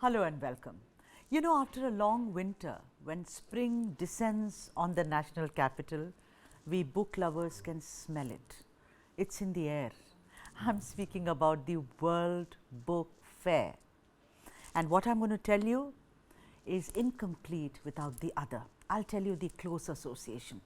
Hello and welcome. You know, after a long winter, when spring descends on the national capital, we book lovers can smell it. It's in the air. I'm speaking about the World Book Fair. And what I'm going to tell you is incomplete without the other. I'll tell you the close association.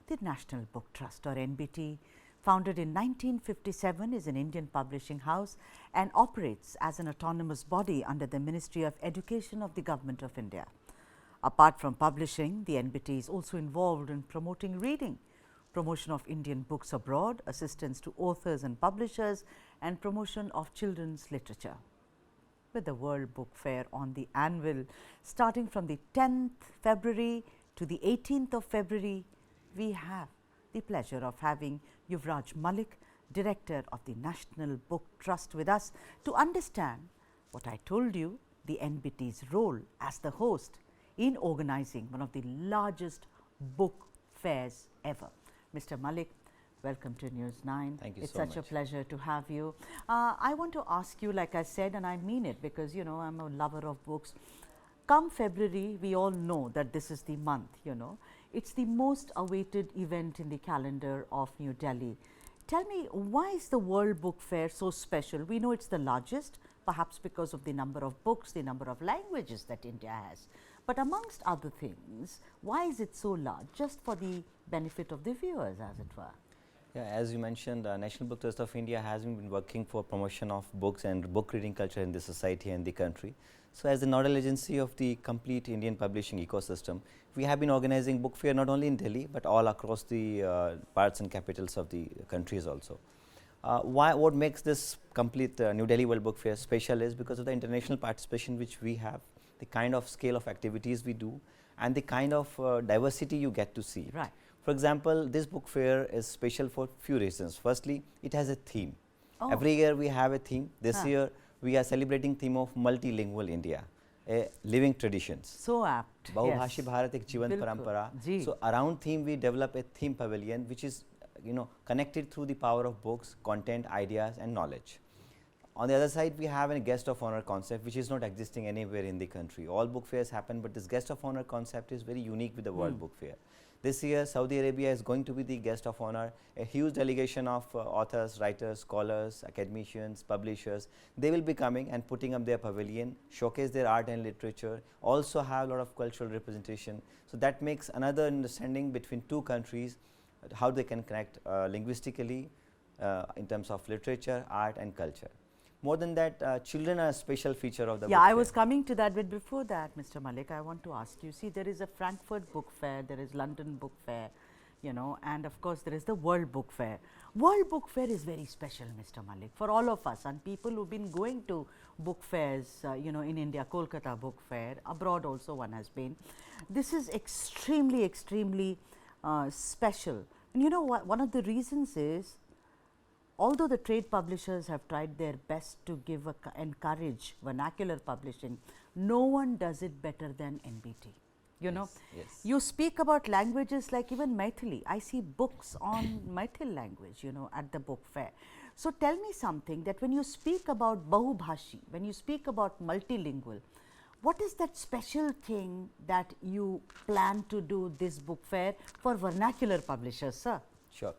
The National Book Trust, or NBT, founded in 1957, is an Indian publishing house and operates as an autonomous body under the Ministry of Education of the Government of India. Apart from publishing, the NBT is also involved in promoting reading, promotion of Indian books abroad, assistance to authors and publishers, and promotion of children's literature. With the World Book Fair on the anvil, starting from the 10th February to the 18th of February, we have the pleasure of having Yuvraj Malik, Director of the National Book Trust, with us to understand what I told you, the NBT's role as the host in organizing one of the largest book fairs ever. Mr. Malik, welcome to News9. Thank you it's so such much. a pleasure to have you. I want to ask you, like I said, and I mean it because, you know, I'm a lover of books. Come February, we all know that this is the month, you know. It's the most awaited event in the calendar of New Delhi. Tell me, why is the World Book Fair so special? We know it's the largest, perhaps because of the number of books, the number of languages that India has. But amongst other things, why is it so large? Just for the benefit of the viewers, as it were. Yeah, as you mentioned, National Book Trust of India has been working for promotion of books and book reading culture in the society and the country. So, as the nodal agency of the complete Indian publishing ecosystem, we have been organizing book fair not only in Delhi, but all across the parts and capitals of the countries also. What makes this complete New Delhi World Book Fair special is because of the international participation which we have, the kind of scale of activities we do, and the kind of diversity you get to see. Right. For example, this book fair is special for few reasons. Firstly, it has a theme. Oh. Every year we have a theme. This year we are celebrating theme of multilingual India, a living traditions. So apt. Bahubhashi Bharat ek Jeevant Bilkul. Parampara. Ji. So around theme we develop a theme pavilion which is connected through the power of books, content, ideas and knowledge. On the other side, we have a guest of honor concept which is not existing anywhere in the country. All book fairs happen, but this guest of honor concept is very unique with the World Book Fair. This year, Saudi Arabia is going to be the guest of honor, a huge delegation of authors, writers, scholars, academicians, publishers. They will be coming and putting up their pavilion, showcase their art and literature, also have a lot of cultural representation. So, that makes another understanding between two countries, how they can connect linguistically in terms of literature, art and culture. More than that, children are a special feature of the book I fair. was coming to that, but before that, Mr. Malik, I want to ask you, see, there is a Frankfurt Book Fair, there is London Book Fair, you know, and of course, there is the World Book Fair. World Book Fair is very special, Mr. Malik, for all of us and people who've been going to book fairs, you know, in India, Kolkata Book Fair, abroad also one has been. This is extremely, extremely special. And you know what, one of the reasons is, although the trade publishers have tried their best to encourage vernacular publishing, no one does it better than NBT. You know, yes. You speak about languages like even Maithili. I see books on Maithil language, you know, at the book fair. So, tell me something, that when you speak about Bahubhashi, when you speak about multilingual, what is that special thing that you plan to do this book fair for vernacular publishers, sir? Sure.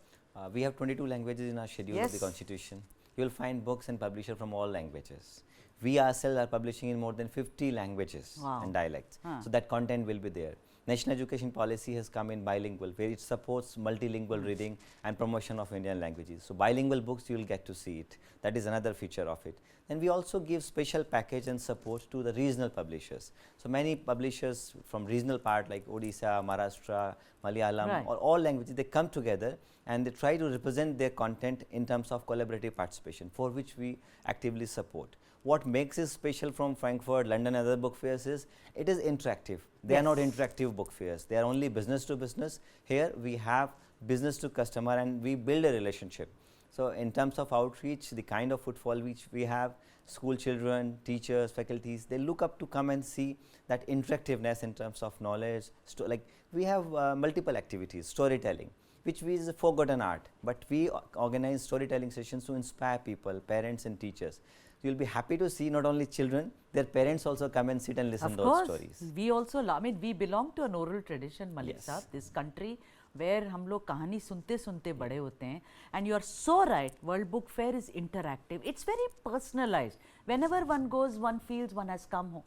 We have 22 languages in our schedule of the constitution. You will find books and publishers from all languages. We ourselves are publishing in more than 50 languages and dialects. So, that content will be there. National education policy has come in bilingual, where it supports multilingual reading and promotion of Indian languages. So, bilingual books you will get to see it. That is another feature of it. Then we also give special package and support to the regional publishers. So, many publishers from regional part like Odisha, Maharashtra, Malayalam, or all languages, they come together and they try to represent their content in terms of collaborative participation, for which we actively support. What makes it special from Frankfurt, London and other book fairs is, it is interactive. They are not interactive book fairs, they are only business to business. Here we have business to customer and we build a relationship. So, in terms of outreach, the kind of footfall which we have, school children, teachers, faculties, they look up to come and see that interactiveness in terms of knowledge. Like we have multiple activities, storytelling, which is a forgotten art, but we organize storytelling sessions to inspire people, parents and teachers. you'll be happy to see not only children, their parents also come and sit and listen to those stories. We also, I mean, we belong to an oral tradition, Malik Sahab, this country where हम लोग कहानी सुनते सुनते बड़े होते हैं. And you are so right, World Book Fair is interactive. It's very personalized. Whenever one goes, one feels one has come home.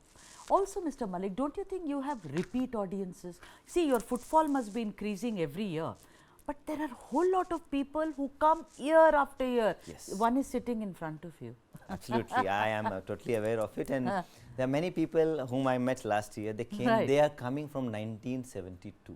Also, Mr. Malik, don't you think you have repeat audiences? See, your footfall must be increasing every year. But there are a whole lot of people who come year after year. Yes. One is sitting in front of you. Absolutely, I am totally aware of it, and there are many people whom I met last year. They came. Right. They are coming from 1972.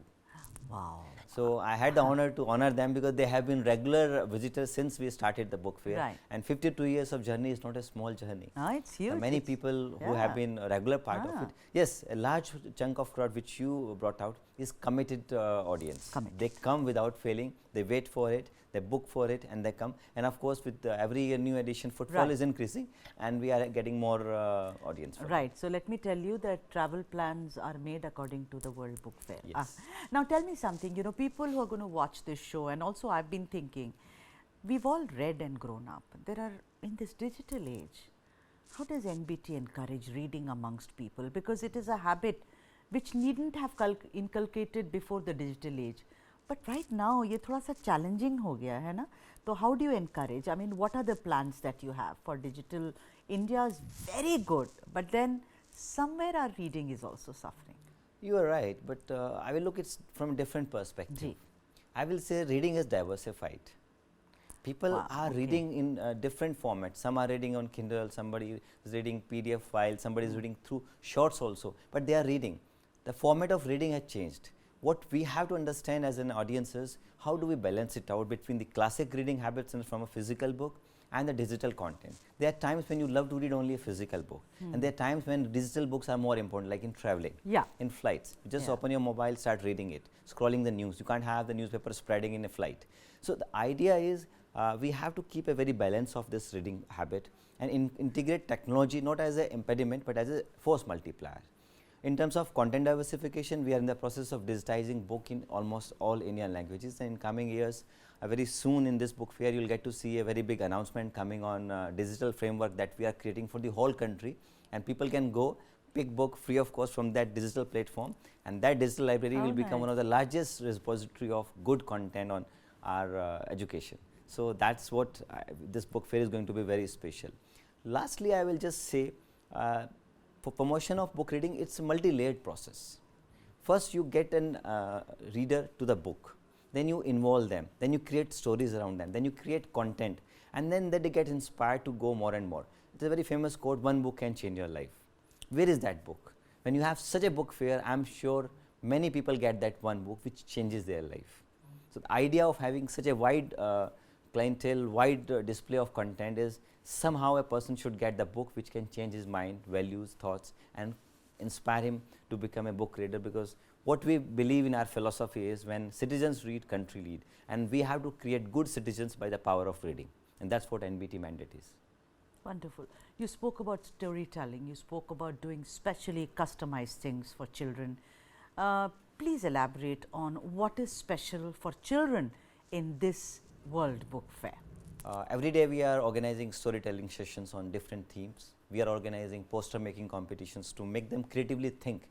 Wow. So I had the honor to honor them because they have been regular visitors since we started the book fair. Right. And 52 years of journey is not a small journey. It's huge. Many people who have been a regular part of it. Yes, a large chunk of crowd which you brought out is committed audience. They come without failing. They wait for it. They book for it and they come. And of course, with every year new edition, footfall is increasing and we are getting more audience. Right. So let me tell you that travel plans are made according to the World Book Fair. Yes. Now tell me something, you know, people who are going to watch this show, and also I've been thinking, we've all read and grown up. There are, in this digital age, how does NBT encourage reading amongst people? Because it is a habit which needn't have inculcated before the digital age. But right now, ये थोड़ा सा challenging हो गया है ना? So how do you encourage? I mean, what are the plans that you have for digital? India is very good, but then somewhere our reading is also suffering. You are right, but I will look at it from a different perspective. I will say reading is diversified. People are reading in different formats. Some are reading on Kindle, somebody is reading PDF files, somebody is reading through shorts also, but they are reading. The format of reading has changed. What we have to understand as an audience is how do we balance it out between the classic reading habits and from a physical book and the digital content. There are times when you love to read only a physical book, and there are times when digital books are more important, like in traveling, in flights. You just open your mobile, start reading it, scrolling the news. You can't have the newspaper spreading in a flight. So the idea is we have to keep a very balance of this reading habit and integrate technology not as an impediment but as a force multiplier. In terms of content diversification, we are in the process of digitizing book in almost all Indian languages, and in coming years, very soon in this book fair, you will get to see a very big announcement coming on digital framework that we are creating for the whole country, and people can go pick book free of cost from that digital platform, and that digital library will become one of the largest repository of good content on our education. So that's what this book fair is going to be very special. Lastly, I will just say, for promotion of book reading, it's a multi-layered process. First, you get a reader to the book, then you involve them, then you create stories around them, then you create content, and then they get inspired to go more and more. It's a very famous quote, one book can change your life. Where is that book? When you have such a book fair, I'm sure many people get that one book which changes their life. So the idea of having such a wide clientele, wide display of content is somehow a person should get the book which can change his mind, values, thoughts, and inspire him to become a book reader, because what we believe in our philosophy is when citizens read, country lead, and we have to create good citizens by the power of reading, and that's what NBT mandate is. Wonderful. You spoke about storytelling, you spoke about doing specially customized things for children. Please elaborate on what is special for children in this World Book Fair. Every day we are organizing storytelling sessions on different themes. We are organizing poster making competitions to make them creatively think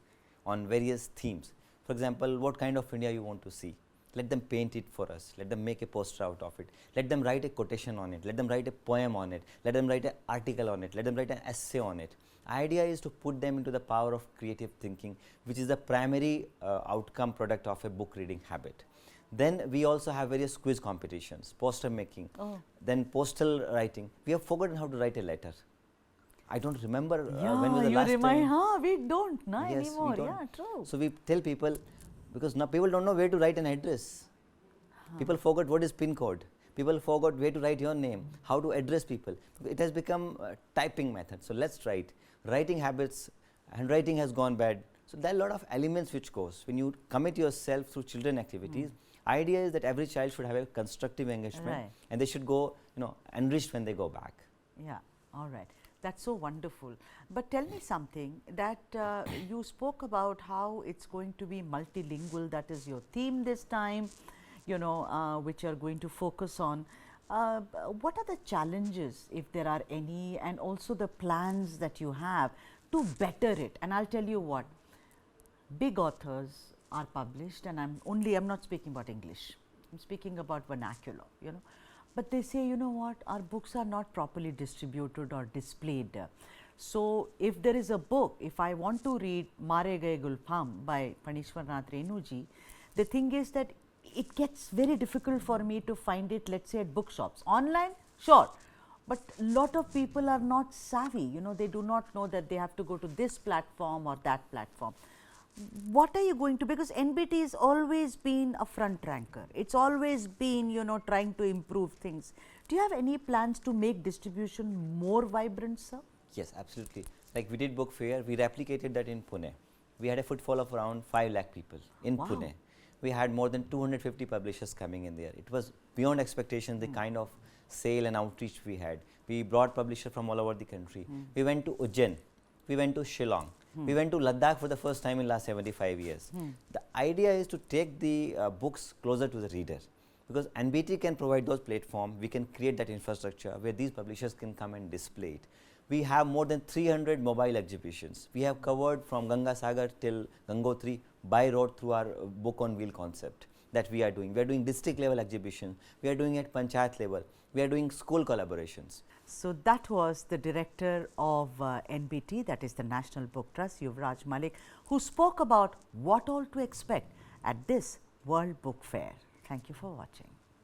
on various themes. For example, what kind of India you want to see? Let them paint it for us. Let them make a poster out of it. Let them write a quotation on it. Let them write a poem on it. Let them write an article on it. Let them write an essay on it. Idea is to put them into the power of creative thinking, which is the primary outcome product of a book reading habit. Then we also have various quiz competitions, poster making, then postal writing. We have forgotten how to write a letter. I don't remember when was the last time. We don't anymore. We don't. Yeah, true. So we tell people, because now people don't know where to write an address. People forgot what is PIN code. People forgot where to write your name, how to address people. It has become a typing method. So let's write. Writing habits, handwriting has gone bad. So there are a lot of elements which goes. When you commit yourself through children activities, idea is that every child should have a constructive engagement, and they should go, enriched when they go back. Yeah, all right. That's so wonderful. But tell me something that you spoke about how it's going to be multilingual. That is your theme this time, which you're going to focus on. What are the challenges, if there are any, and also the plans that you have to better it? And I'll tell you what, big authors are published, and I'm not speaking about English, I'm speaking about vernacular, you know. But they say, you know what, our books are not properly distributed or displayed. So, if there is a book, if I want to read Mare Gaye Gulfam by Panishwarnath Renuji, the thing is that it gets very difficult for me to find it, let's say, at bookshops. Online, sure, but lot of people are not savvy, you know, they do not know that they have to go to this platform or that platform. What are you going to, because NBT has always been a front ranker, it's always been, you know, trying to improve things. Do you have any plans to make distribution more vibrant, sir? Yes, absolutely. Like we did book fair, we replicated that in Pune. We had a footfall of around 5 lakh people in Pune. We had more than 250 publishers coming in there. It was beyond expectation, the kind of sale and outreach we had. We brought publishers from all over the country. We went to Ujjain, we went to Shillong, we went to Ladakh for the first time in last 75 years. The idea is to take the books closer to the reader, because NBT can provide those platforms, we can create that infrastructure where these publishers can come and display it. We have more than 300 mobile exhibitions. We have covered from Ganga Sagar till Gangotri by road through our book on wheel concept that we are doing. We are doing district level exhibition, we are doing at Panchayat level, we are doing school collaborations. So, that was the director of NBT, that is the National Book Trust, Yuvraj Malik, who spoke about what all to expect at this World Book Fair. Thank you for watching.